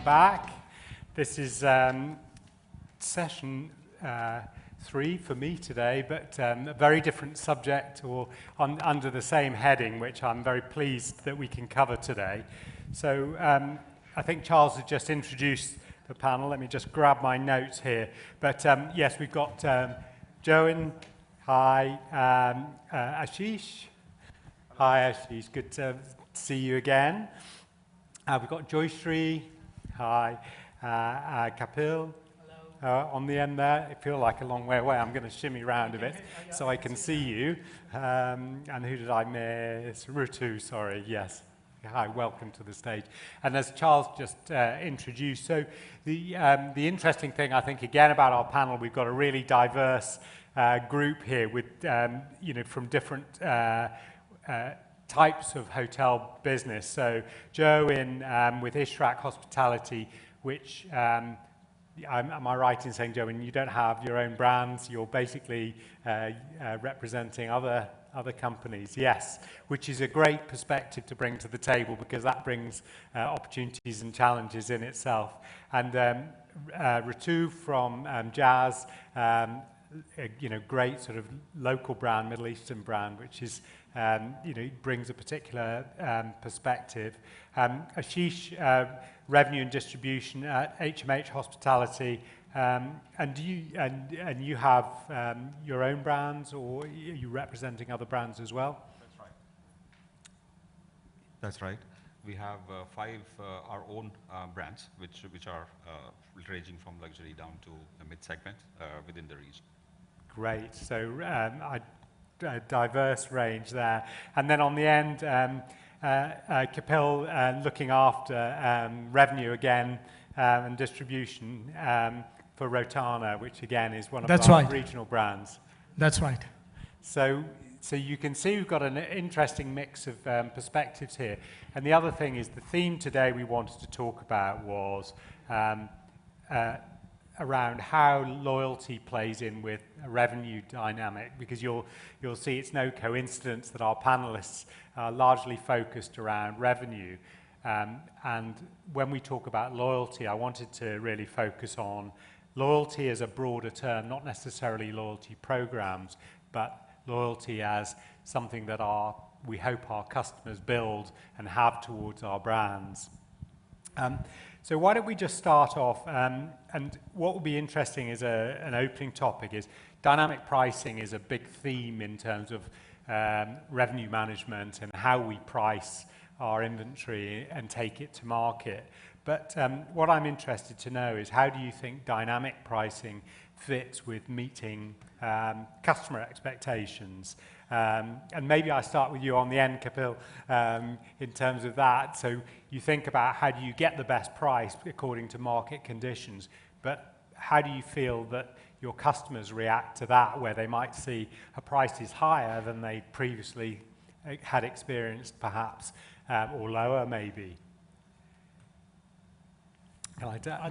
welcome back. This is session 3 for me today, but a very different subject or under the same heading, which I'm very pleased that we can cover today. So I think Charles has just introduced the panel. Let me just grab my notes here. But yes, we've got Joan. Hi. Ashish. Hi, Ashish. Good to see you again. We've got Joyshri. Hi. Kapil. Hello. On the end there. It feels like a long way away. I'm going to shimmy around a bit so I can see you. And who did I miss? Ritu, sorry. Yes. Hi, welcome to the stage. And as Charles just introduced, so the interesting thing, I think, again, about our panel, we've got a really diverse group here with, from different types of hotel business. So Joe with Ishrak Hospitality, which, am I right in saying, Joe, when you don't have your own brands, you're basically representing other companies? Yes, which is a great perspective to bring to the table because that brings opportunities and challenges in itself. And Ritu from Jazz, great sort of local brand, Middle Eastern brand, which is, brings a particular perspective. Ashish, revenue and distribution at HMH Hospitality, and you have your own brands, or are you representing other brands as well? That's right. That's right. We have 5 our own brands, which are ranging from luxury down to the mid-segment within the region. Great. So a diverse range there. And then on the end, Kapil looking after revenue again and distribution for Rotana, which again is one of our regional brands. That's right. So you can see we've got an interesting mix of perspectives here. And the other thing is the theme today we wanted to talk about was around how loyalty plays in with a revenue dynamic, because you'll see it's no coincidence that our panelists are largely focused around revenue. And when we talk about loyalty, I wanted to really focus on loyalty as a broader term, not necessarily loyalty programs, but loyalty as something that we hope our customers build and have towards our brands. So why don't we just start off, and what will be interesting is an opening topic is dynamic pricing is a big theme in terms of revenue management and how we price our inventory and take it to market. But what I'm interested to know is how do you think dynamic pricing fits with meeting customer expectations? And maybe I start with you on the end, Kapil, in terms of that. So you think about how do you get the best price according to market conditions, but how do you feel that your customers react to that, where they might see a price is higher than they previously had experienced, perhaps, or lower, maybe?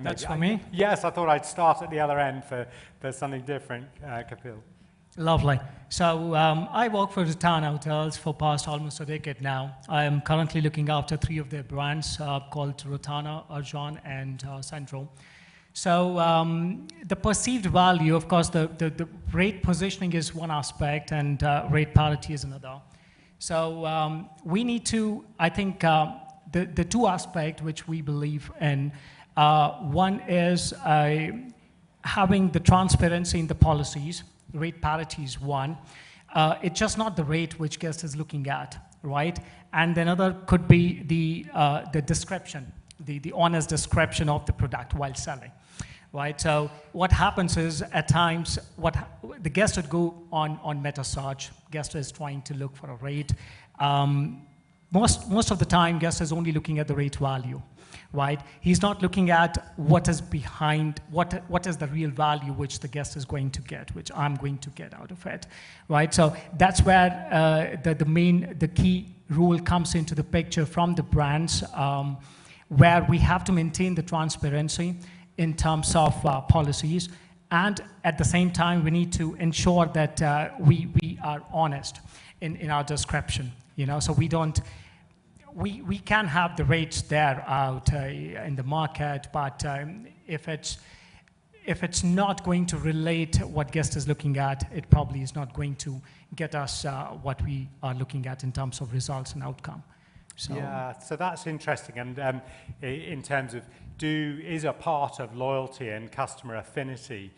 That's for me? Yes, I thought I'd start at the other end for something different, Kapil. Lovely. So I work for Redefined Hotels for past almost a decade now. I am currently looking after 3 of their brands called Rotana, Arjan, and Central. So the perceived value, of course, the rate positioning is one aspect, and rate parity is another. So we need to, I think, the 2 aspects which we believe in, one is having the transparency in the policies. Rate parity is one. It's just not the rate which guest is looking at, right? And another could be the description, the honest description of the product while selling, right? So what happens is at times the guest would go on meta search. Guest is trying to look for a rate. Most of the time, guest is only looking at the rate value, right? He's not looking at what is behind, what is the real value which the guest is going to get, which I'm going to get out of it, right? So that's where the key rule comes into the picture from the brands, where we have to maintain the transparency in terms of policies, and at the same time, we need to ensure that we are honest in our description, so we don't we can have the rates there out in the market, but if it's not going to relate what guest is looking at, it probably is not going to get us what we are looking at in terms of results and outcome. So, yeah, so that's interesting. And in terms of, is a part of loyalty and customer affinity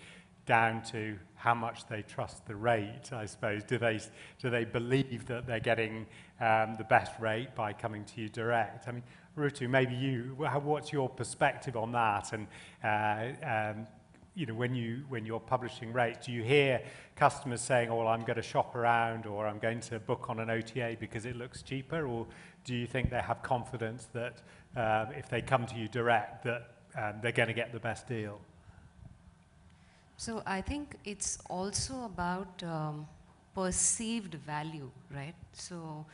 down to how much they trust the rate, I suppose? Do they believe that they're getting the best rate by coming to you direct? I mean, Rutu, maybe what's your perspective on that? And you know, when you're publishing rates, do you hear customers saying, "Oh, well, I'm going to shop around," or "I'm going to book on an OTA because it looks cheaper," or do you think they have confidence that if they come to you direct, that they're going to get the best deal? So I think it's also about perceived value, right? So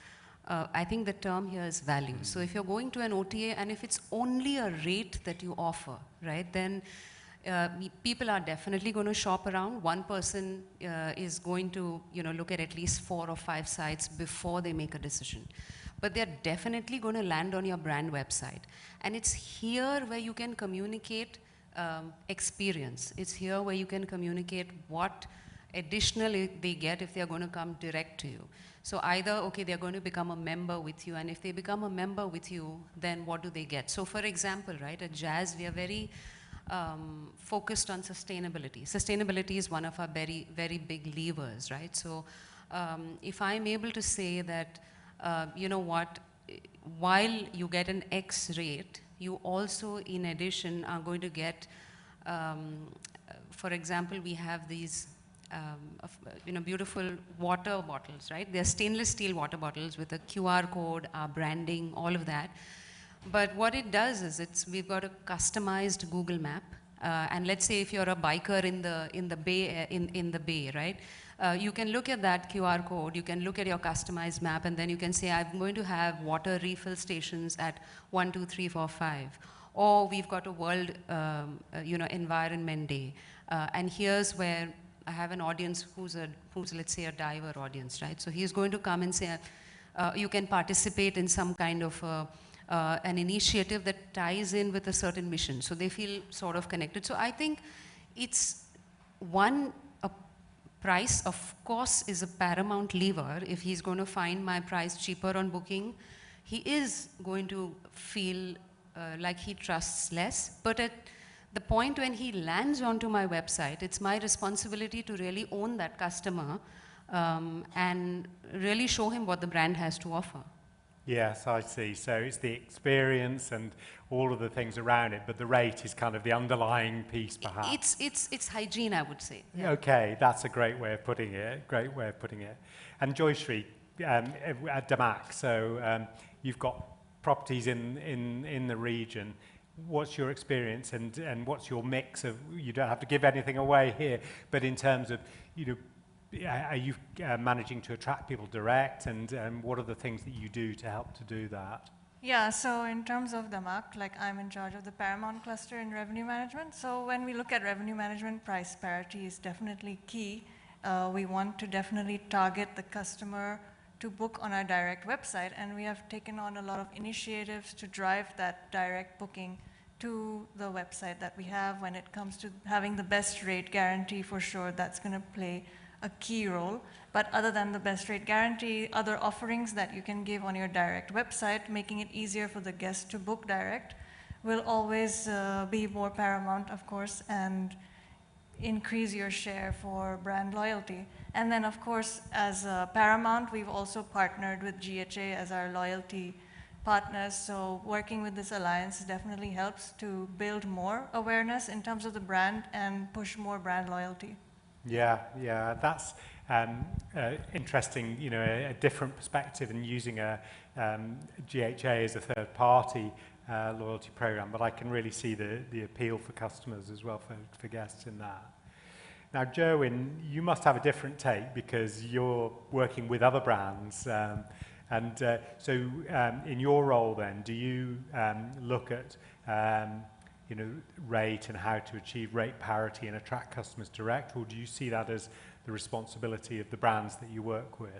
I think the term here is value. So if you're going to an OTA and if it's only a rate that you offer, right, then people are definitely going to shop around. One person is going to, look at least 4 or 5 sites before they make a decision. But they're definitely going to land on your brand website. And it's here where you can communicate experience. It's here where you can communicate what additional they get if they're going to come direct to you. So either, okay, they're going to become a member with you, and if they become a member with you, then what do they get? So for example, right, at Jazz, we are very focused on sustainability. Sustainability is one of our very, very big levers, right? So if I'm able to say that, you know what, while you get an X rate, you also, in addition, are going to get, for example, we have these beautiful water bottles, right? They're stainless steel water bottles with a QR code, our branding, all of that. But what it does is we've got a customized Google map, and let's say if you're a biker in the bay, right? You can look at that QR code, you can look at your customized map, and then you can say, I'm going to have water refill stations at 1, 2, 3, 4, 5. Or we've got a World Environment Day, and here's where I have an audience who's let's say a diver audience, right? So he's going to come and say, you can participate in some kind of an initiative that ties in with a certain mission. So they feel sort of connected. So I think it's a price, of course, is a paramount lever. If he's going to find my price cheaper on booking, he is going to feel like he trusts less. But at the point when he lands onto my website, it's my responsibility to really own that customer and really show him what the brand has to offer. Yes, I see. So it's the experience and all of the things around it, but the rate is kind of the underlying piece, perhaps. It's hygiene, I would say. Yeah. Okay, that's a great way of putting it. Great way of putting it. And Joyshri, at Damac, so you've got properties in the region. What's your experience and what's your mix of? You don't have to give anything away here, but in terms of, are you managing to attract people direct, and what are the things that you do to help to do that? Yeah, so in terms of Damac, I'm in charge of the Paramount cluster in revenue management. So when we look at revenue management, price parity is definitely key. We want to definitely target the customer to book on our direct website, and we have taken on a lot of initiatives to drive that direct booking to the website that we have. When it comes to having the best rate guarantee, for sure, that's going to play a key role. But other than the best rate guarantee, other offerings that you can give on your direct website, making it easier for the guest to book direct, will always be more paramount, of course, and increase your share for brand loyalty. And then, of course, as Paramount, we've also partnered with GHA as our loyalty partners. So working with this alliance definitely helps to build more awareness in terms of the brand and push more brand loyalty. Yeah, that's interesting, a different perspective and using a GHA as a third-party loyalty program, but I can really see the appeal for customers as well, for guests in that. Now, Jerwin, you must have a different take because you're working with other brands, so in your role then, do you look at rate and how to achieve rate parity and attract customers direct, or do you see that as the responsibility of the brands that you work with?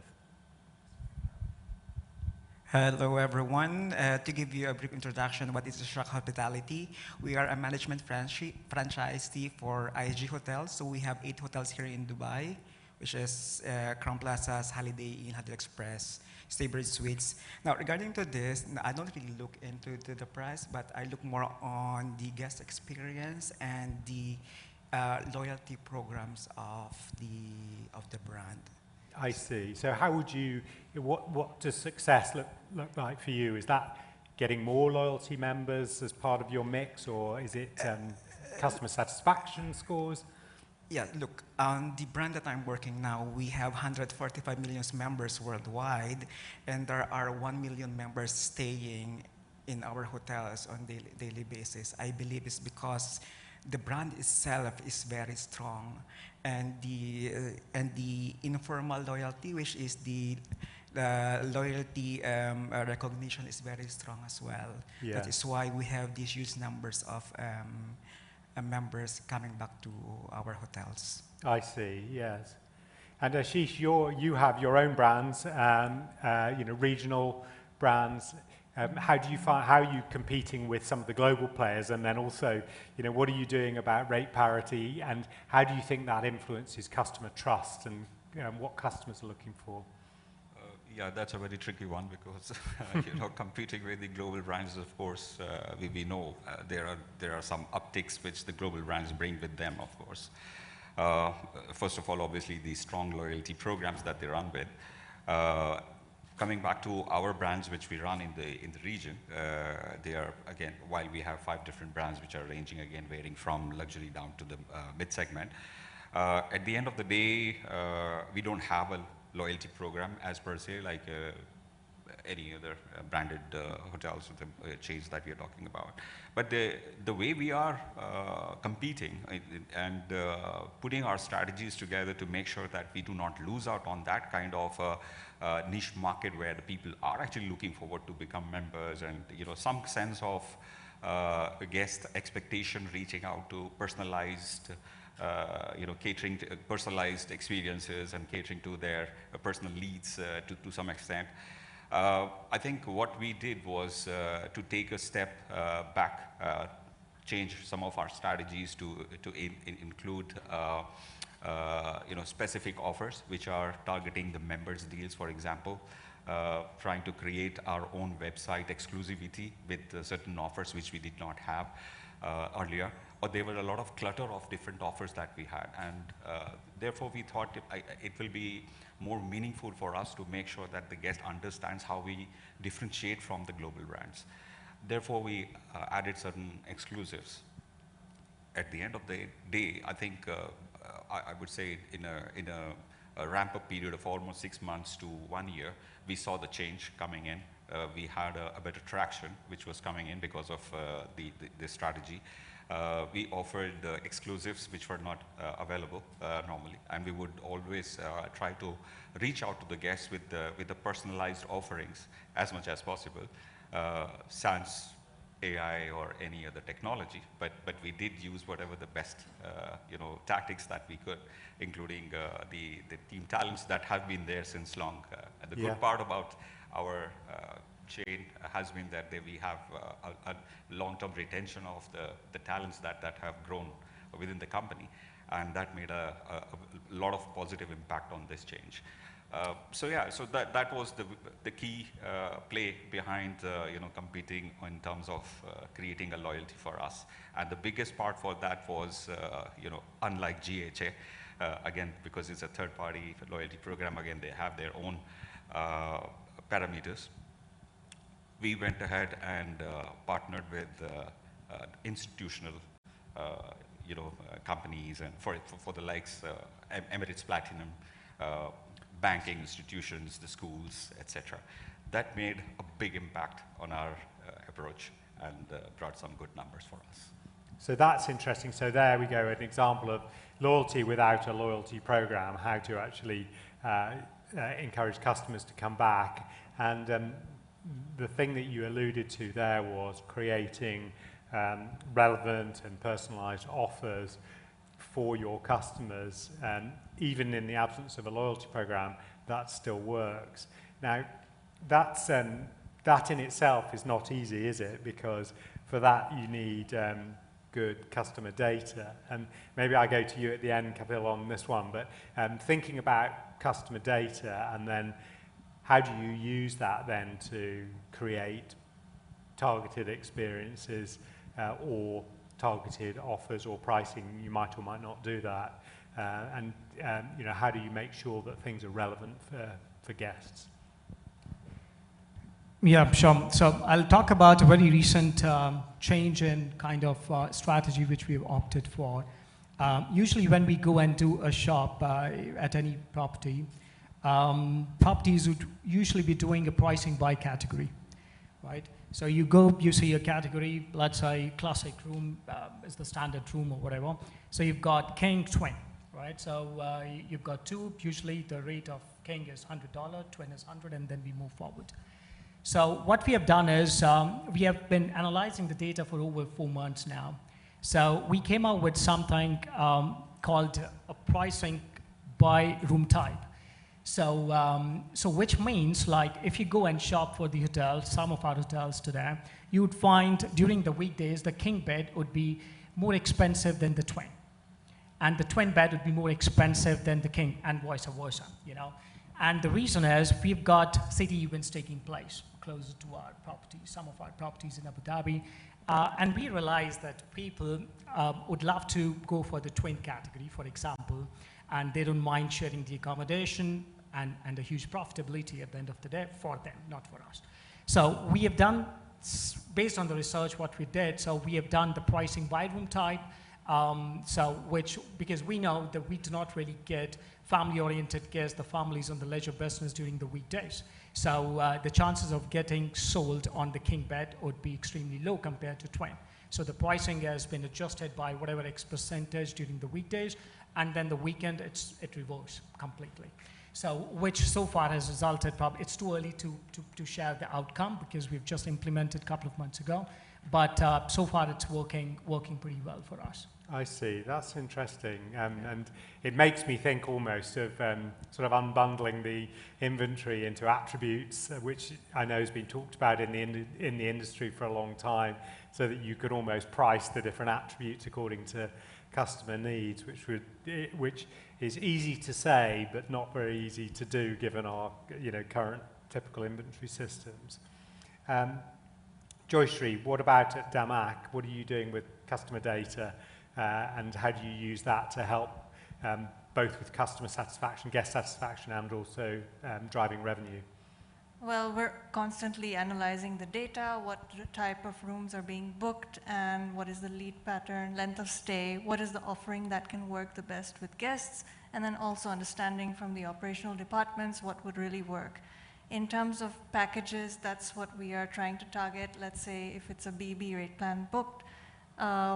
Hello, everyone. To give you a brief introduction, what is Shock Hospitality? We are a management franchisee for IG Hotels. So we have 8 hotels here in Dubai, which is Crown Plaza's Holiday Inn, Holiday Express, Staybridge Suites. Now, regarding to this, I don't really look into the price, but I look more on the guest experience and the loyalty programs of the brand. I see. So how would you, what does success look like for you? Is that getting more loyalty members as part of your mix, or is it customer satisfaction scores? Yeah, look, on the brand that I'm working now, we have 145 million members worldwide, and there are 1 million members staying in our hotels on daily basis. I believe it's because the brand itself is very strong, and the informal loyalty, which is the loyalty recognition, is very strong as well. Yeah. That is why we have these huge numbers of members coming back to our hotels. I see, yes. And Ashish, you have your own brands, regional brands. How do you find, how are you competing with some of the global players? And then also, what are you doing about rate parity? And how do you think that influences customer trust and what customers are looking for? Yeah, that's a very tricky one because competing with the global brands, of course, we know there are some upticks which the global brands bring with them, of course. First of all, obviously, the strong loyalty programs that they run with. Coming back to our brands which we run in the region, they are, again, while we have 5 different brands which are ranging, again, varying from luxury down to the mid-segment. At the end of the day, we don't have a loyalty program as per se, like any other branded hotels with the chains that we are talking about. But the way we are competing and putting our strategies together to make sure that we do not lose out on that kind of niche market where the people are actually looking forward to become members, and some sense of guest expectation, reaching out to personalized catering to personalized experiences and catering to their personal needs to some extent. I think what we did was to take a step back, change some of our strategies to include specific offers which are targeting the members deals, for example, trying to create our own website exclusivity with certain offers which we did not have earlier. Or there were a lot of clutter of different offers that we had, and therefore we thought it will be more meaningful for us to make sure that the guest understands how we differentiate from the global brands. Therefore, we added certain exclusives. At the end of the day, I think I would say in a ramp-up period of almost 6 months to 1 year, we saw the change coming in. We had a better traction, which was coming in because of the strategy. We offered exclusives which were not available normally, and we would always try to reach out to the guests with the personalized offerings as much as possible, sans AI or any other technology. But we did use whatever the best tactics that we could, including the team talents that have been there since long. And the good part about our chain has been that we have a long-term retention of the talents that have grown within the company, and that made a lot of positive impact on this change. So that was the key play behind competing in terms of creating a loyalty for us. And the biggest part for that was unlike GHA, again, because it's a third-party loyalty program, again they have their own parameters. We went ahead and partnered with institutional companies, and for the likes Emirates Platinum, banking institutions, the schools, etc. That made a big impact on our approach and brought some good numbers for us. So that's interesting. So there we go, an example of loyalty without a loyalty program, how to actually encourage customers to come back. And the thing that you alluded to there was creating relevant and personalized offers for your customers, and even in the absence of a loyalty program, that still works. Now, that in itself is not easy, is it? Because for that you need good customer data. And maybe I go to you at the end, Kapil, on this one, but thinking about customer data, and then how do you use that then to create targeted experiences or targeted offers or pricing? You might or might not do that. And you know, how do you make sure that things are relevant for guests? Yeah, sure. So I'll talk about a very recent change in kind of strategy which we've opted for. Usually when we go and do a shop at any property, properties would usually be doing a pricing by category, right? So you go, you see a category, let's say classic room is the standard room or whatever. So you've got king, twin, right? So you've got two, usually the rate of king is $100, twin is 100, and then we move forward. So what we have done is we have been analyzing the data for over 4 months now. So we came out with something called a pricing by room type. So, so which means, like, if you go and shop for the hotel, some of our hotels today, you would find during the weekdays the king bed would be more expensive than the twin, and the twin bed would be more expensive than the king, and vice versa, you know. And the reason is we've got city events taking place closer to our properties, some of our properties in Abu Dhabi, and we realized that people would love to go for the twin category, for example, and they don't mind sharing the accommodation and a huge profitability at the end of the day for them, not for us. So we have done, based on the research what we did, so we have done the pricing by room type, because we know that we do not really get family-oriented guests, the families on the leisure business during the weekdays. So the chances of getting sold on the king bed would be extremely low compared to twin. So the pricing has been adjusted by whatever X percentage during the weekdays, and then the weekend it reverses completely. So which so far has resulted, probably it's too early to share the outcome because we've just implemented a couple of months ago, but so far it's working pretty well for us. I see, that's interesting, and it makes me think almost of sort of unbundling the inventory into attributes, which I know has been talked about in the industry for a long time, so that you could almost price the different attributes according to customer needs, which is easy to say but not very easy to do given our current typical inventory systems. Joyshri, what about at Damac? What are you doing with customer data? And how do you use that to help both with customer satisfaction, guest satisfaction, and also driving revenue? Well, we're constantly analyzing the data, what type of rooms are being booked, and what is the lead pattern, length of stay, what is the offering that can work the best with guests, and then also understanding from the operational departments what would really work. In terms of packages, that's what we are trying to target. Let's say if it's a BB rate plan booked,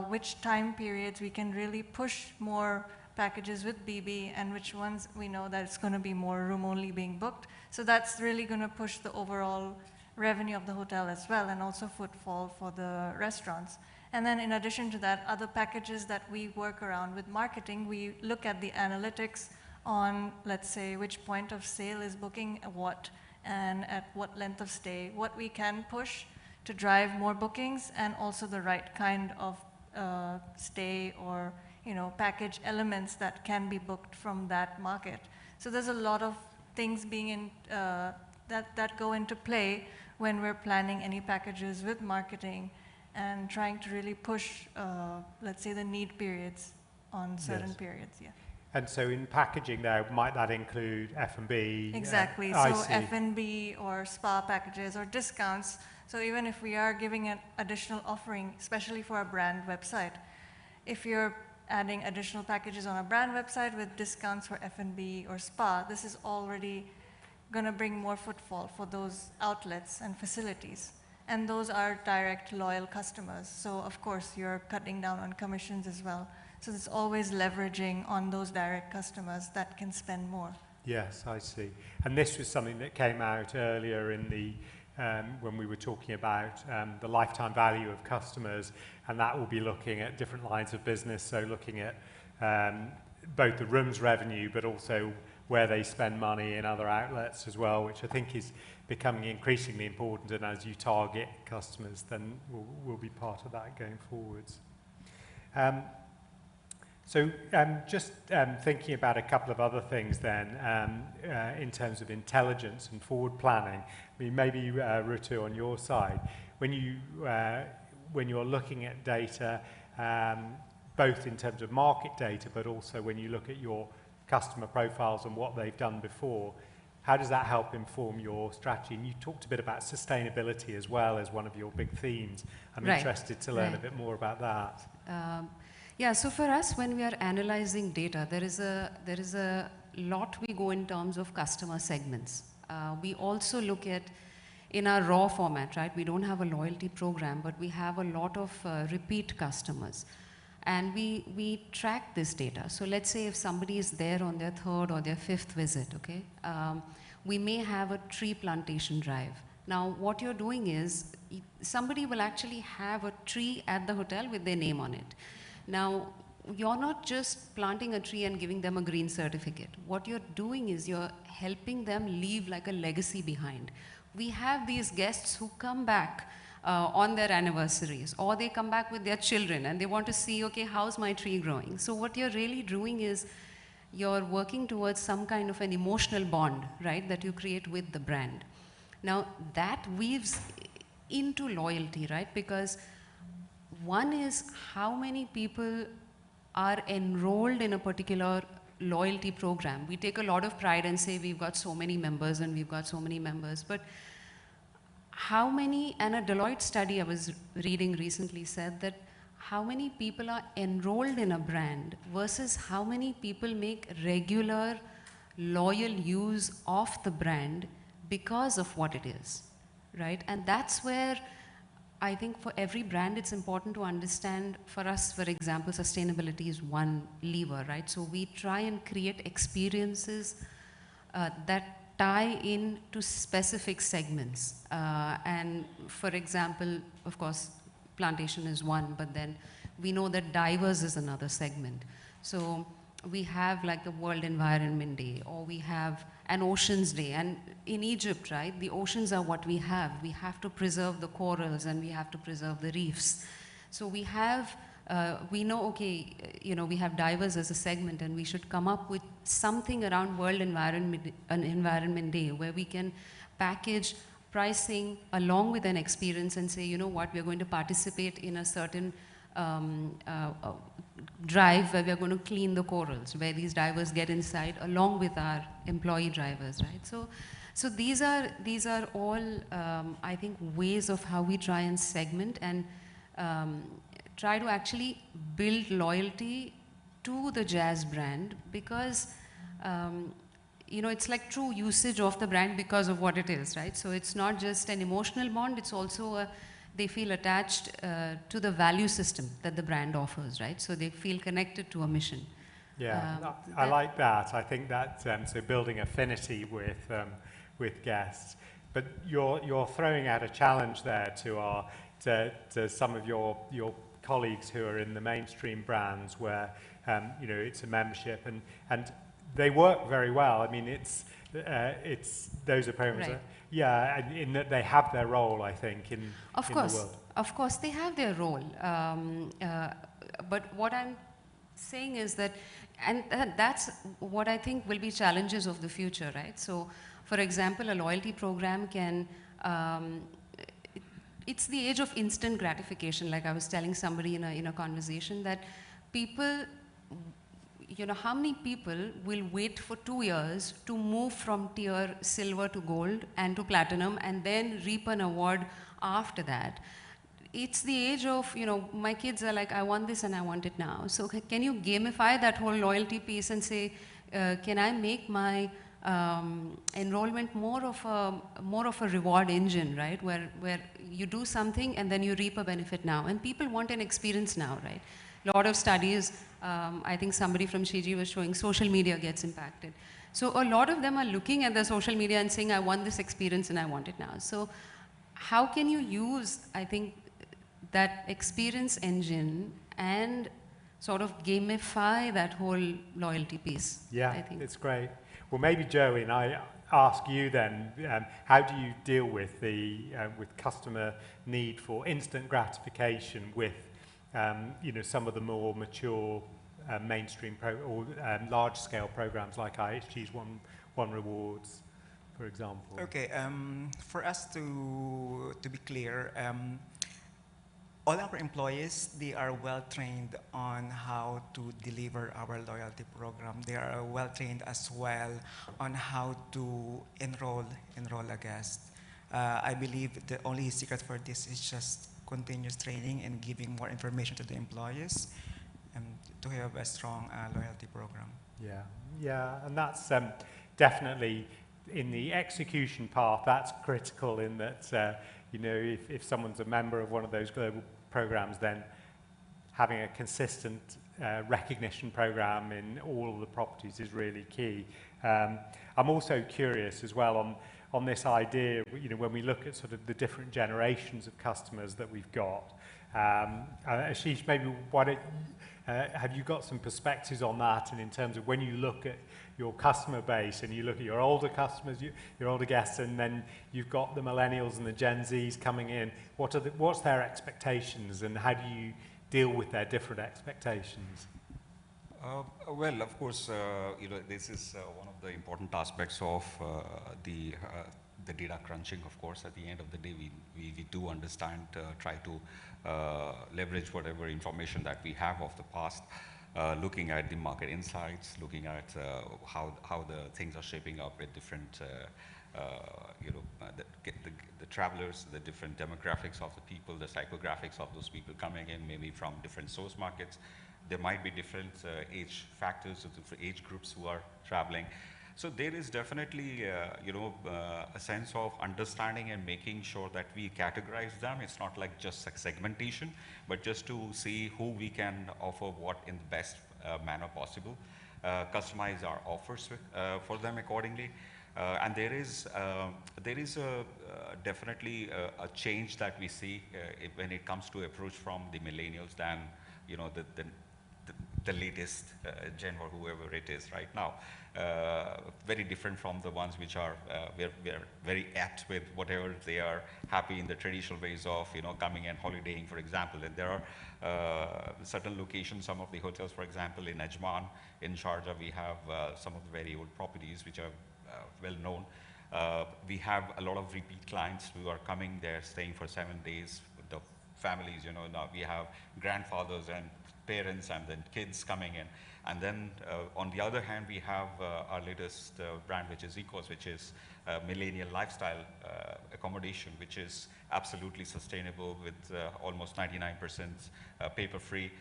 which time periods we can really push more packages with BB, and which ones we know that it's going to be more room only being booked. So that's really going to push the overall revenue of the hotel as well, and also footfall for the restaurants. And then in addition to that, other packages that we work around with marketing, we look at the analytics on, let's say, which point of sale is booking what, and at what length of stay, what we can push to drive more bookings, and also the right kind of stay or package elements that can be booked from that market. So there's a lot of things being in, that go into play when we're planning any packages with marketing and trying to really push, let's say, the need periods on certain periods. Yeah. And so in packaging there, might that include F&B? Exactly, so F&B or spa packages or discounts. So even if we are giving an additional offering, especially for our brand website, if you're adding additional packages on a brand website with discounts for F&B or spa, this is already going to bring more footfall for those outlets and facilities. And those are direct, loyal customers. So of course, you're cutting down on commissions as well. So it's always leveraging on those direct customers that can spend more. Yes, I see. And this was something that came out earlier in the when we were talking about the lifetime value of customers, and that will be looking at different lines of business, so looking at both the rooms revenue, but also where they spend money in other outlets as well, which I think is becoming increasingly important, and as you target customers, then will be part of that going forwards. Just thinking about a couple of other things then, in terms of intelligence and forward planning. I mean, maybe Rutu, on your side, when you're looking at data, both in terms of market data, but also when you look at your customer profiles and what they've done before, how does that help inform your strategy? And you talked a bit about sustainability as well as one of your big themes. I'm interested to learn a bit more about that. Yeah, so for us, when we are analyzing data, there is a lot we go in terms of customer segments. We also look at, in our raw format, right? We don't have a loyalty program, but we have a lot of repeat customers. And we track this data. So let's say if somebody is there on their third or their fifth visit, okay? We may have a tree plantation drive. Now, what you're doing is, somebody will actually have a tree at the hotel with their name on it. Now, you're not just planting a tree and giving them a green certificate. What you're doing is you're helping them leave like a legacy behind. We have these guests who come back on their anniversaries, or they come back with their children and they want to see, okay, how's my tree growing? So what you're really doing is you're working towards some kind of an emotional bond, right, that you create with the brand. Now, that weaves into loyalty, right? Because one is how many people are enrolled in a particular loyalty program. We take a lot of pride and say we've got so many members and we've got so many members, but how many, and a Deloitte study I was reading recently said that how many people are enrolled in a brand versus how many people make regular loyal use of the brand because of what it is, right? And that's where I think for every brand, it's important to understand, for us, for example, sustainability is one lever, right? So we try and create experiences that tie in to specific segments. And for example, of course, plantation is one, but then we know that divers is another segment. So we have like the World Environment Day, or we have an Oceans Day. And in Egypt, right, the oceans are what we have. We have to preserve the corals and we have to preserve the reefs. So we have, we know, okay, you know, we have divers as a segment, and we should come up with something around World Environment Day where we can package pricing along with an experience and say, you know what, we're going to participate in a certain drive where we're going to clean the corals, where these divers get inside along with our employee drivers, right? So these are all, I think, ways of how we try and segment and try to actually build loyalty to the Jazz brand, because you know, it's like true usage of the brand because of what it is, right? So it's not just an emotional bond, it's also they feel attached to the value system that the brand offers, right? So they feel connected to a mission. Yeah, I like that. I think that, so building affinity with guests. But you're throwing out a challenge there to some of your colleagues who are in the mainstream brands where, you know, it's a membership and they work very well. I mean, it's those are programs right. that, yeah, in that they have their role, I think, in the world. Of course, they have their role. But what I'm saying is that, and that's what I think will be challenges of the future, right? So, for example, a loyalty program can, it's the age of instant gratification. Like I was telling somebody in a conversation that people, you know, how many people will wait for 2 years to move from tier silver to gold and to platinum and then reap an award after that? It's the age of, you know, my kids are like, I want this and I want it now. So can you gamify that whole loyalty piece and say, can I make my enrollment more of a reward engine, right? Where you do something and then you reap a benefit now. And people want an experience now, right? A lot of studies, I think somebody from Shiji was showing social media gets impacted. So a lot of them are looking at the social media and saying, I want this experience and I want it now. So how can you use, I think, that experience engine and sort of gamify that whole loyalty piece. Yeah, I think it's great. Well, maybe Joey, and I ask you then, how do you deal with the with customer need for instant gratification with some of the more mature mainstream or large-scale programs like IHG's One Rewards, for example? Okay, for us to be clear, all our employees, they are well trained on how to deliver our loyalty program. They are well trained as well on how to enroll a guest. I believe the only secret for this is just continuous training and giving more information to the employees to have a strong loyalty program. Yeah, and that's definitely in the execution path. That's critical in that. If someone's a member of one of those global programs, then having a consistent recognition program in all of the properties is really key. I'm also curious as well on this idea, when we look at sort of the different generations of customers that we've got. Ashish, maybe have you got some perspectives on that, and in terms of when you look at your customer base and you look at your older customers, your older guests, and then you've got the millennials and the Gen Zs coming in, what's their expectations, and how do you deal with their different expectations? Well, of course, this is one of the important aspects of the data crunching. Of course, at the end of the day, we do understand, try to leverage whatever information that we have of the past, looking at the market insights, looking at how the things are shaping up with different, the travelers, the different demographics of the people, the psychographics of those people coming in, maybe from different source markets. There might be different age factors, different age groups who are traveling. So there is definitely, a sense of understanding and making sure that we categorize them. It's not like just segmentation, but just to see who we can offer what in the best manner possible, customize our offers for them accordingly. And there is definitely a change that we see when it comes to approach from the millennials than the latest gen or whoever it is right now. Very different from the ones which are we're very apt with whatever they are happy in the traditional ways of coming and holidaying, for example. And there are certain locations, some of the hotels, for example, in Ajman, in Sharjah, we have some of the very old properties which are well known. We have a lot of repeat clients who are coming there, staying for 7 days with the families. Now we have grandfathers and parents and then kids coming in. And then on the other hand, we have our latest brand, which is Ecos, which is millennial lifestyle accommodation, which is absolutely sustainable with almost 99% paper-free.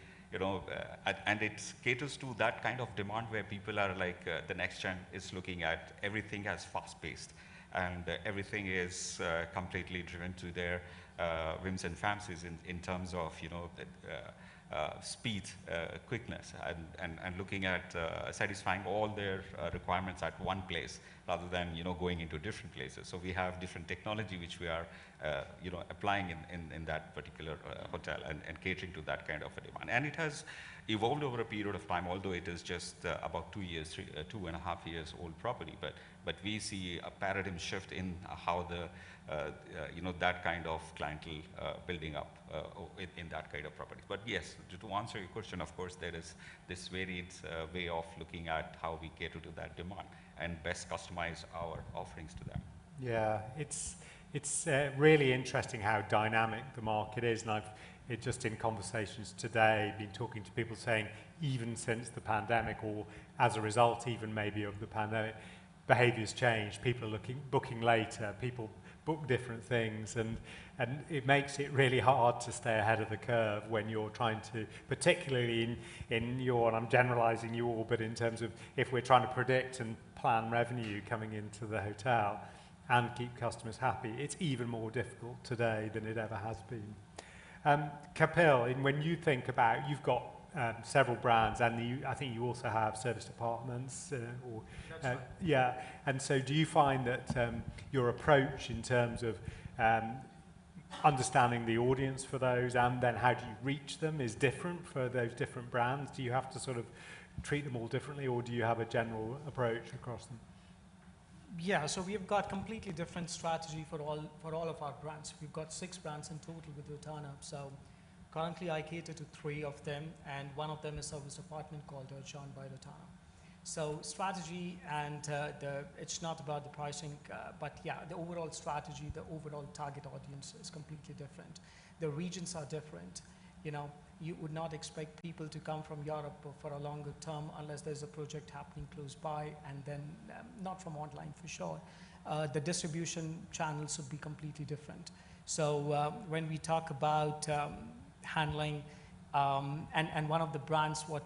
And it caters to that kind of demand where people are like, the next gen is looking at everything as fast-paced, and everything is completely driven to their whims and fancies in terms of speed, quickness, and looking at satisfying all their requirements at one place rather than going into different places. So we have different technology which we are applying in that particular hotel and catering to that kind of a demand. And it has evolved over a period of time, although it is just about 2 years, 2.5 years old property. But we see a paradigm shift in how the that kind of clientele building up in that kind of properties. But yes, to answer your question, of course, there is this varied way of looking at how we cater to that demand and best customize our offerings to them. Yeah, it's really interesting how dynamic the market is, and I've just in conversations today been talking to people saying even since the pandemic, or as a result even maybe of the pandemic, behaviours change. People are booking later, people book different things, and it makes it really hard to stay ahead of the curve when you're trying to, particularly in your, and I'm generalizing you all, but in terms of if we're trying to predict and plan revenue coming into the hotel and keep customers happy, it's even more difficult today than it ever has been. Kapil, when you think about, you've got several brands, and I think you also have serviced apartments. Yeah, and so do you find that your approach in terms of understanding the audience for those, and then how do you reach them is different for those different brands? Do you have to sort of treat them all differently, or do you have a general approach across them? Yeah, so we've got completely different strategy for all of our brands. We've got 6 brands in total with Rotana. So currently I cater to 3 of them, and one of them is a service apartment called Urjan by Rotana. So strategy, and it's not about the pricing, but yeah, the overall strategy, the overall target audience is completely different. The regions are different. You know, you would not expect people to come from Europe for a longer term unless there's a project happening close by, and then not from online for sure. The distribution channels would be completely different. So when we talk about handling, and one of the brands what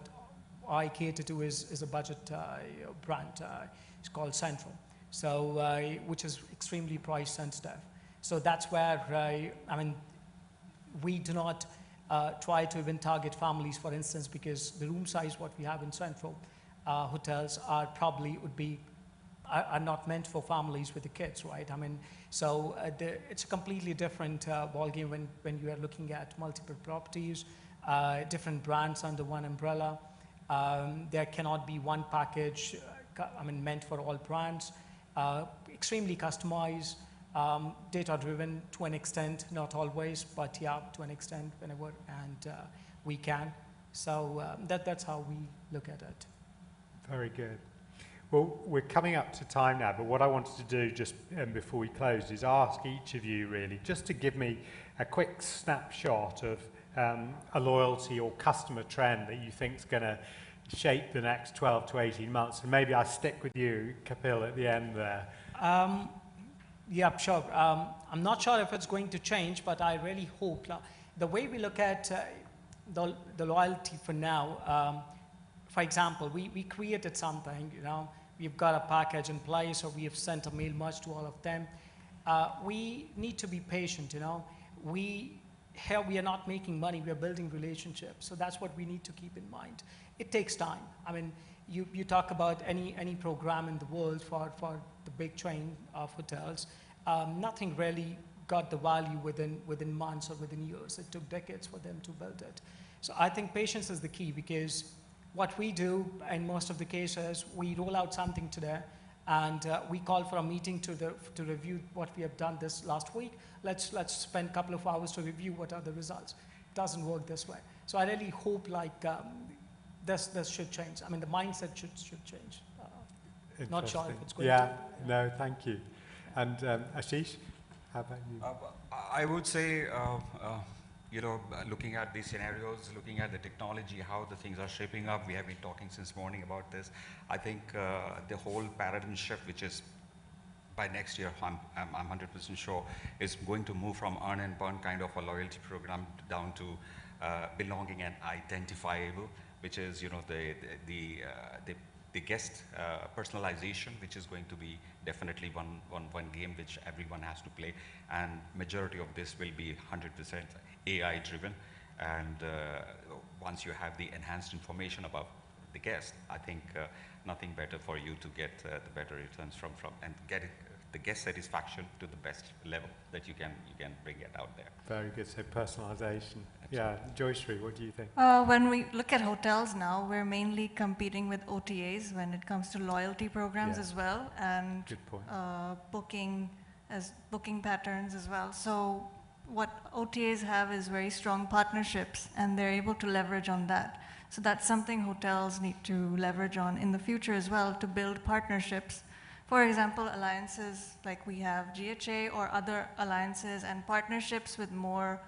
I cater to is a budget brand. It's called Central, so which is extremely price sensitive. So that's where I mean, we do not try to even target families, for instance, because the room size what we have in Central hotels are probably are not meant for families with the kids, right? I mean, so it's a completely different ballgame when you are looking at multiple properties, different brands under one umbrella. There cannot be one package, I mean, meant for all brands. Extremely customized, data-driven to an extent, not always, but yeah, to an extent whenever and we can. So that's how we look at it. Very good. Well, we're coming up to time now, but what I wanted to do just before we close is ask each of you really just to give me a quick snapshot of a loyalty or customer trend that you think is going to shape the next 12 to 18 months. And maybe I'll stick with you, Kapil, at the end there. Yeah, sure. I'm not sure if it's going to change, but I really hope. The way we look at the loyalty for now, for example, we created something, you know, we've got a package in place, or we have sent a mail merge to all of them. We need to be patient, you know. Here we are not making money, we are building relationships. So that's what we need to keep in mind. It takes time. I mean, you talk about any program in the world for the big chain of hotels, nothing really got the value within months or within years. It took decades for them to build it. So I think patience is the key, because what we do in most of the cases, we roll out something today, and we call for a meeting to review what we have done this last week. Let's spend a couple of hours to review what are the results. It doesn't work this way. So I really hope like this should change. I mean, the mindset should change. Not sure if it's going to. Yeah, no, thank you. And Ashish, how about you? I would say, you know, looking at these scenarios, looking at the technology, how the things are shaping up, we have been talking since morning about this. I think the whole paradigm shift, which is by next year, I'm 100% sure, is going to move from earn and burn kind of a loyalty program down to belonging and identifiable, which is, you know, the guest personalization, which is going to be definitely one game which everyone has to play, and majority of this will be 100% AI driven. And once you have the enhanced information about the guest, I think nothing better for you to get the better returns from and get the guest satisfaction to the best level that you can bring it out there. Very good. So personalization. Absolutely. Yeah, Joyshri, what do you think? When we look at hotels now, we're mainly competing with OTAs when it comes to loyalty programs as well, and good point. booking patterns as well. So what OTAs have is very strong partnerships, and they're able to leverage on that. So that's something hotels need to leverage on in the future as well, to build partnerships. For example, alliances like we have GHA or other alliances and partnerships with more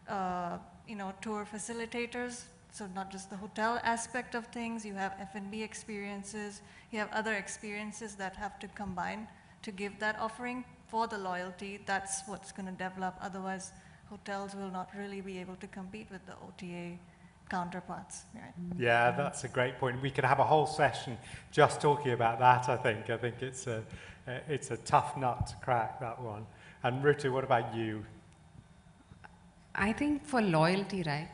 tour facilitators. So not just the hotel aspect of things, you have F&B experiences, you have other experiences that have to combine to give that offering for the loyalty. That's what's going to develop. Otherwise, hotels will not really be able to compete with the OTA counterparts. Right? Yeah, that's a great point. We could have a whole session just talking about that, I think. I think it's a tough nut to crack, that one. And Rutu, what about you? I think for loyalty, right,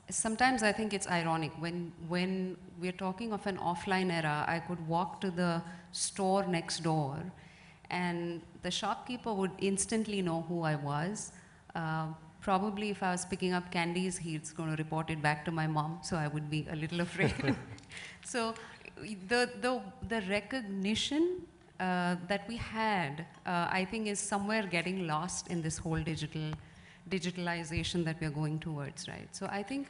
sometimes I think it's ironic when we're talking of an offline era. I could walk to the store next door and the shopkeeper would instantly know who I was. Probably if I was picking up candies, he's going to report it back to my mom, so I would be a little afraid. So the recognition that we had, I think, is somewhere getting lost in this whole digitalization that we're going towards, right? So I think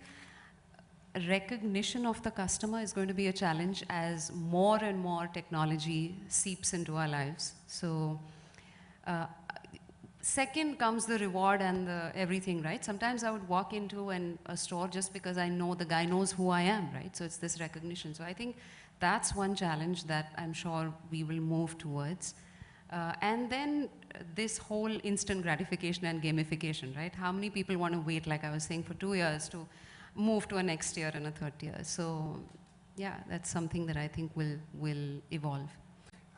recognition of the customer is going to be a challenge as more and more technology seeps into our lives. So second comes the reward and the everything, right? Sometimes I would walk into a store just because I know the guy knows who I am, right? So it's this recognition. So I think that's one challenge that I'm sure we will move towards. And then this whole instant gratification and gamification, right? How many people want to wait, like I was saying, for 2 years to move to a next year and a third year? So yeah, that's something that I think will evolve.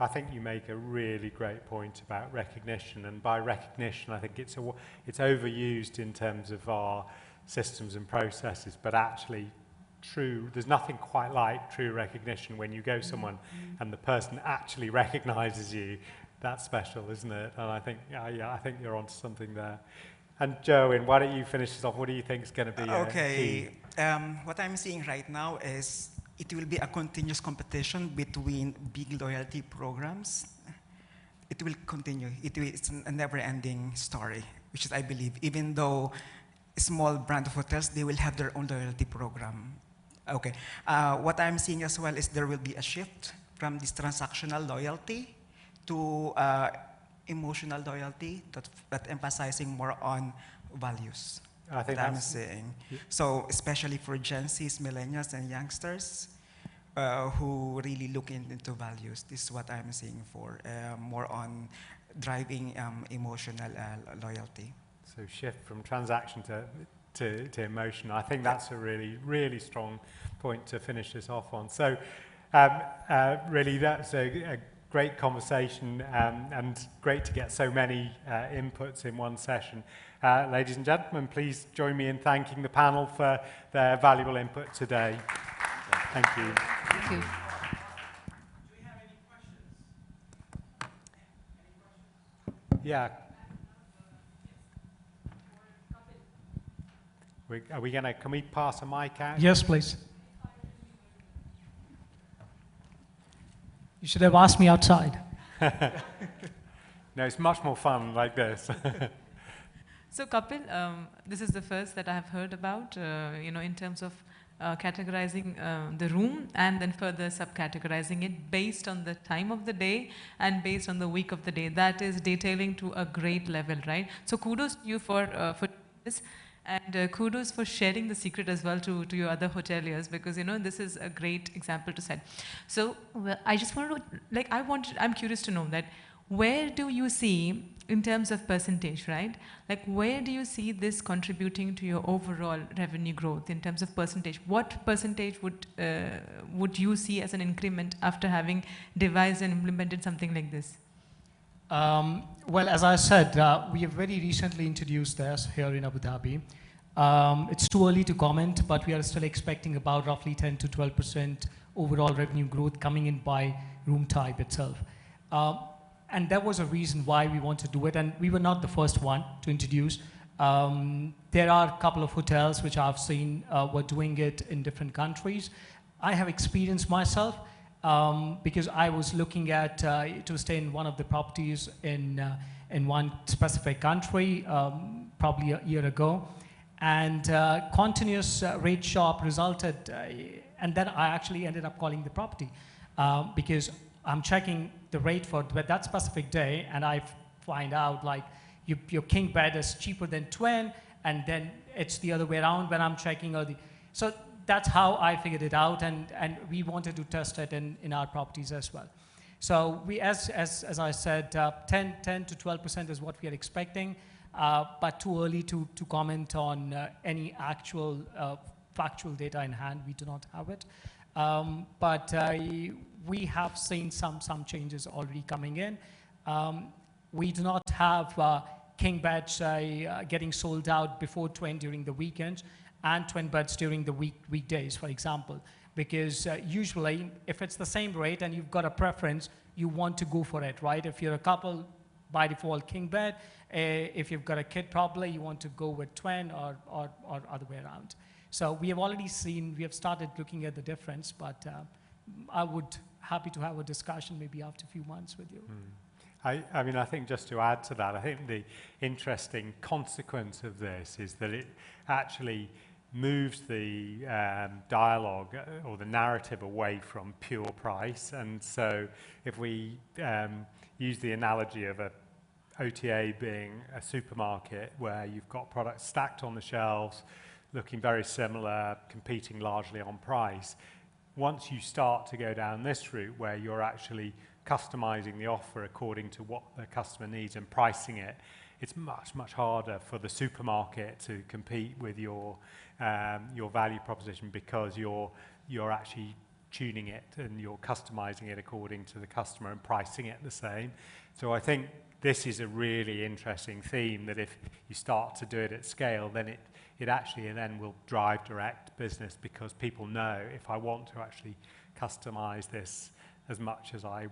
I think you make a really great point about recognition, and by recognition, I think it's overused in terms of our systems and processes, but actually there's nothing quite like true recognition when you go someone and the person actually recognizes you. That's special, isn't it? And I think, I think you're onto something there. And Joan, why don't you finish this off? What do you think is going to be key? What I'm seeing right now is it will be a continuous competition between big loyalty programs. It will continue. It's a never-ending story, which is, I believe, even though small brand of hotels, they will have their own loyalty program. Okay. What I'm seeing as well is there will be a shift from this transactional loyalty to emotional loyalty that emphasizing more on values. I think I'm saying. So especially for Gen Zs, millennials, and youngsters who really look into values, this is what I'm seeing for more on driving emotional loyalty. So shift from transaction to emotion. I think that's a really, really strong point to finish this off on. So really that's a great conversation and great to get so many inputs in one session. Ladies and gentlemen, please join me in thanking the panel for their valuable input today. Thank you. Thank you. Do we have any questions? Yeah. Are we gonna, can we pass a mic out? Yes, please. You should have asked me outside. No, it's much more fun like this. So Kapil, this is the first that I have heard about, in terms of categorizing the room and then further subcategorizing it based on the time of the day and based on the week of the day. That is detailing to a great level, right? So kudos to you for this. And kudos for sharing the secret as well to your other hoteliers, because this is a great example to set. So I just want to, I'm curious to know that where do you see in terms of percentage, right? Like where do you see this contributing to your overall revenue growth in terms of percentage? What percentage would you see as an increment after having devised and implemented something like this? Well, as I said, we have very recently introduced this here in Abu Dhabi. It's too early to comment, but we are still expecting about roughly 10 to 12% overall revenue growth coming in by room type itself. And that was a reason why we want to do it, and we were not the first one to introduce. There are a couple of hotels which I've seen were doing it in different countries. I have experienced myself, because I was looking at to stay in one of the properties in one specific country probably a year ago, and continuous rate shop resulted, and then I actually ended up calling the property because I'm checking the rate for that specific day, and I find out like your king bed is cheaper than twin, and then it's the other way around when I'm checking so that's how I figured it out, and we wanted to test it in our properties as well. So we, as I said, 10 to 12% is what we are expecting, but too early to comment on any actual factual data in hand. We do not have it, but we have seen some changes already coming in. We do not have king beds getting sold out before twin during the weekends, and twin beds during the weekdays, for example, because usually if it's the same rate and you've got a preference, you want to go for it, right? If you're a couple, by default, king bed. If you've got a kid, probably you want to go with twin or other way around. So we have already seen, we have started looking at the difference, but I would happy to have a discussion maybe after a few months with you. I mean, I think just to add to that, I think the interesting consequence of this is that it actually moves the dialogue or the narrative away from pure price. And so if we use the analogy of a OTA being a supermarket where you've got products stacked on the shelves, looking very similar, competing largely on price, once you start to go down this route where you're actually customizing the offer according to what the customer needs and pricing it, it's much, much harder for the supermarket to compete with your value proposition, because you're actually tuning it and you're customizing it according to the customer and pricing it the same. So I think this is a really interesting theme, that if you start to do it at scale, then it actually then will drive direct business, because people know, if I want to actually customize this as much as I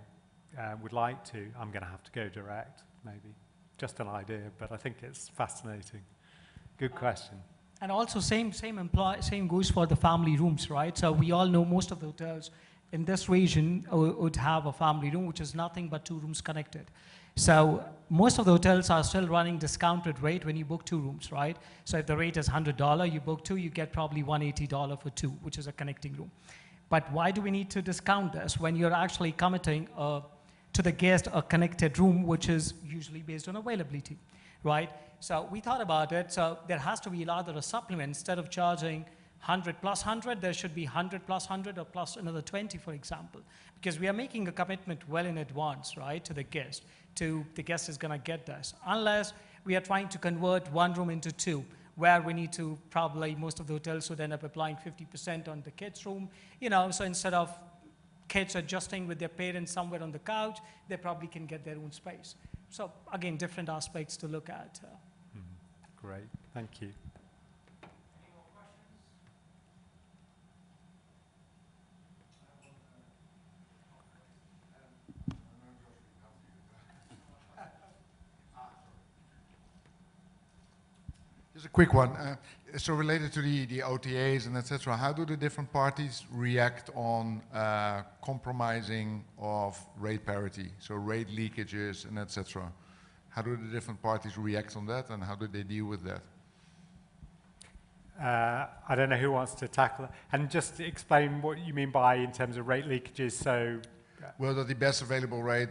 would like to, I'm going to have to go direct, maybe. Just an idea, but I think it's fascinating. Good question. And also same goes for the family rooms, right? So we all know most of the hotels in this region would have a family room, which is nothing but 2 rooms connected. So most of the hotels are still running discounted rate when you book 2 rooms, right? So if the rate is $100, you book 2, you get probably $180 for 2, which is a connecting room. But why do we need to discount this when you're actually committing to the guest a connected room, which is usually based on availability, right? So we thought about it. So there has to be rather a supplement. Instead of charging 100 plus 100, there should be 100 plus 100 or plus another 20, for example, because we are making a commitment well in advance, right, to the guest. The guest is going to get this, unless we are trying to convert 1 room into 2, where we need to probably, most of the hotels would end up applying 50% on the kids' room, so instead of kids adjusting with their parents somewhere on the couch, they probably can get their own space. So again, different aspects to look at. Great, thank you. Just a quick one. So related to the OTAs and etc., how do the different parties react on compromising of rate parity, so rate leakages and etc.? How do the different parties react on that, and how do they deal with that? I don't know who wants to tackle it. And just explain what you mean by in terms of rate leakages. So, well, that the best available rate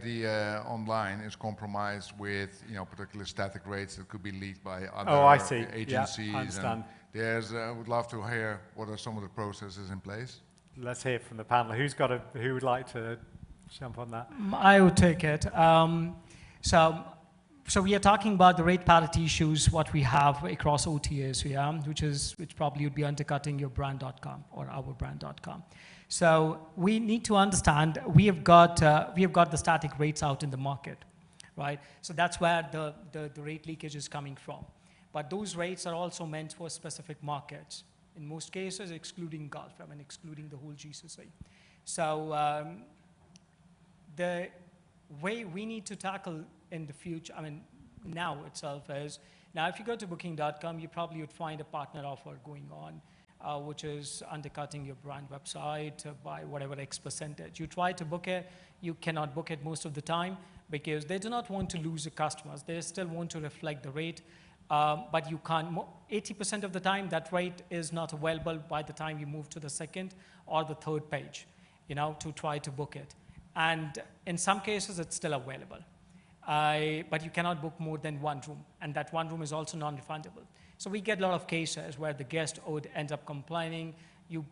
online is compromised with particular static rates that could be leaked by other agencies. Yeah, I understand. I would love to hear what are some of the processes in place. Let's hear from the panel. Who would like to jump on that? I would take it. So we are talking about the rate parity issues, what we have across OTAs, which probably would be undercutting your brand.com or our brand.com. So we need to understand we have got the static rates out in the market, right? So that's where the rate leakage is coming from. But those rates are also meant for specific markets. In most cases, excluding Gulf, excluding the whole GCC. So the way we need to tackle in the future, now itself is, now if you go to booking.com, you probably would find a partner offer going on, which is undercutting your brand website by whatever X percentage. You try to book it, you cannot book it most of the time because they do not want to lose the customers. They still want to reflect the rate, but you can't, 80% of the time that rate is not available by the time you move to the second or the third page, to try to book it. And in some cases, it's still available. But you cannot book more than 1 room, and that 1 room is also non-refundable. So we get a lot of cases where the guest would end up complaining. You'd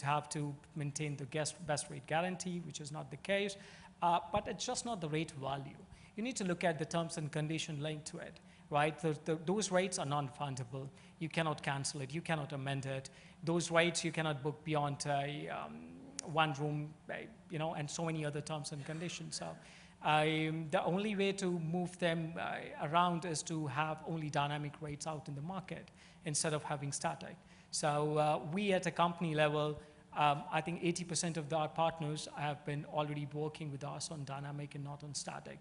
have to maintain the guest best rate guarantee, which is not the case. But it's just not the rate value. You need to look at the terms and condition linked to it, right? Those rates are non-refundable. You cannot cancel it. You cannot amend it. Those rates you cannot book beyond 1 room, and so many other terms and conditions. So the only way to move them around is to have only dynamic rates out in the market instead of having static. So we at a company level I think 80% of our partners have been already working with us on dynamic and not on static.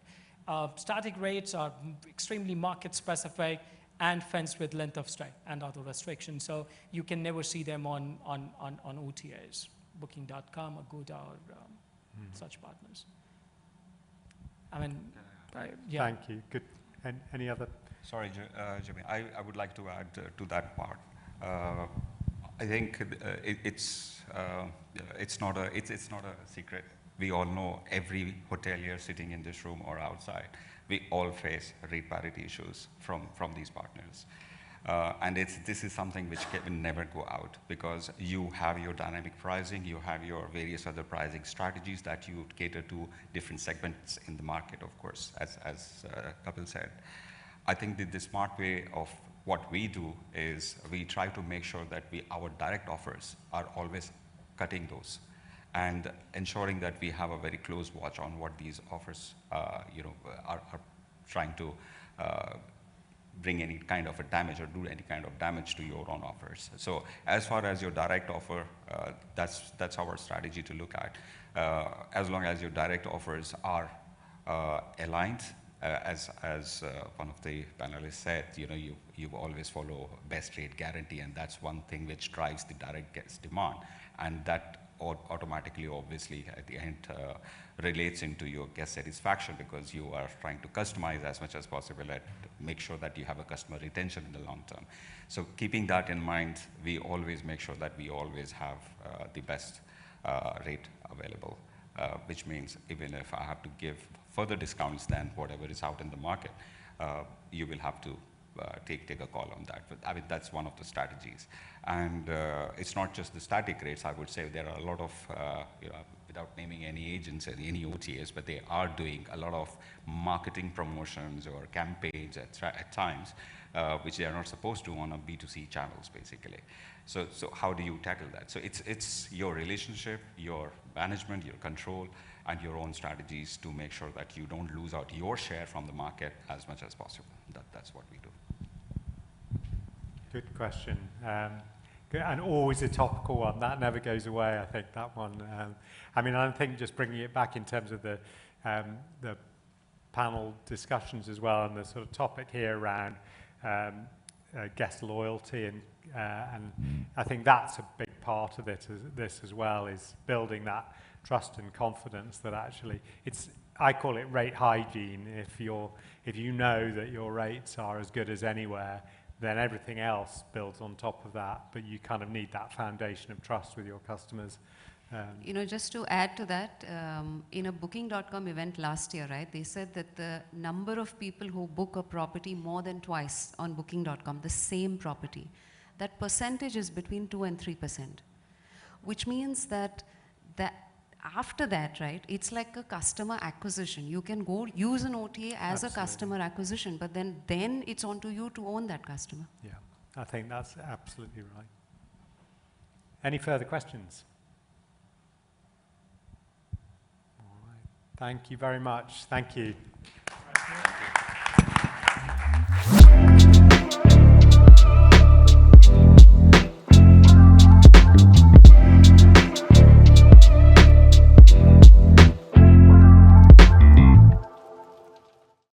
Static rates are extremely market specific and fenced with length of stay and other restrictions. So you can never see them on OTAs, Booking.com or Agoda or such partners. I mean, yeah. Thank you. Good. Any other? Sorry, Jimmy. I would like to add to that part. I think it's not a secret. We all know every hotelier sitting in this room or outside, we all face rate parity issues from these partners. And this is something which can never go out, because you have your dynamic pricing, you have your various other pricing strategies that you cater to different segments in the market, of course, as Kapil said. I think that the smart way of what we do is we try to make sure that our direct offers are always cutting those and ensuring that we have a very close watch on what these offers are trying to bring any kind of a damage or do any kind of damage to your own offers. So as far as your direct offer, that's our strategy to look at. As long as your direct offers are aligned, as one of the panelists said, you always follow best rate guarantee, and that's one thing which drives the direct guest demand, and that automatically, obviously, at the end relates into your guest satisfaction, because you are trying to customize as much as possible and make sure that you have a customer retention in the long term. So keeping that in mind, we always make sure that we always have the best rate available, which means even if I have to give further discounts than whatever is out in the market, you will have to take a call on that. But I mean, that's one of the strategies. And it's not just the static rates. I would say there are a lot of, without naming any agents and any OTAs, but they are doing a lot of marketing promotions or campaigns at times, which they are not supposed to on a B2C channels, basically. So how do you tackle that? So it's your relationship, your management, your control, and your own strategies to make sure that you don't lose out your share from the market as much as possible. That's what we do. Good question. And always a topical one. That never goes away, I think, that one. I mean, I think just bringing it back in terms of the panel discussions as well, and the sort of topic here around guest loyalty, and I think that's a big part of it, this as well, is building that trust and confidence that actually I call it rate hygiene. If you know that your rates are as good as anywhere, then everything else builds on top of that, but you kind of need that foundation of trust with your customers. Just to add to that, in a Booking.com event last year, right, they said that the number of people who book a property more than twice on Booking.com, the same property, that percentage is between 2 and 3%, which means that after that, right, it's like a customer acquisition. You can go use an OTA as a customer acquisition, but then it's on to you to own that customer. Yeah, I think that's absolutely right. Any further questions? All right. Thank you very much. Thank you.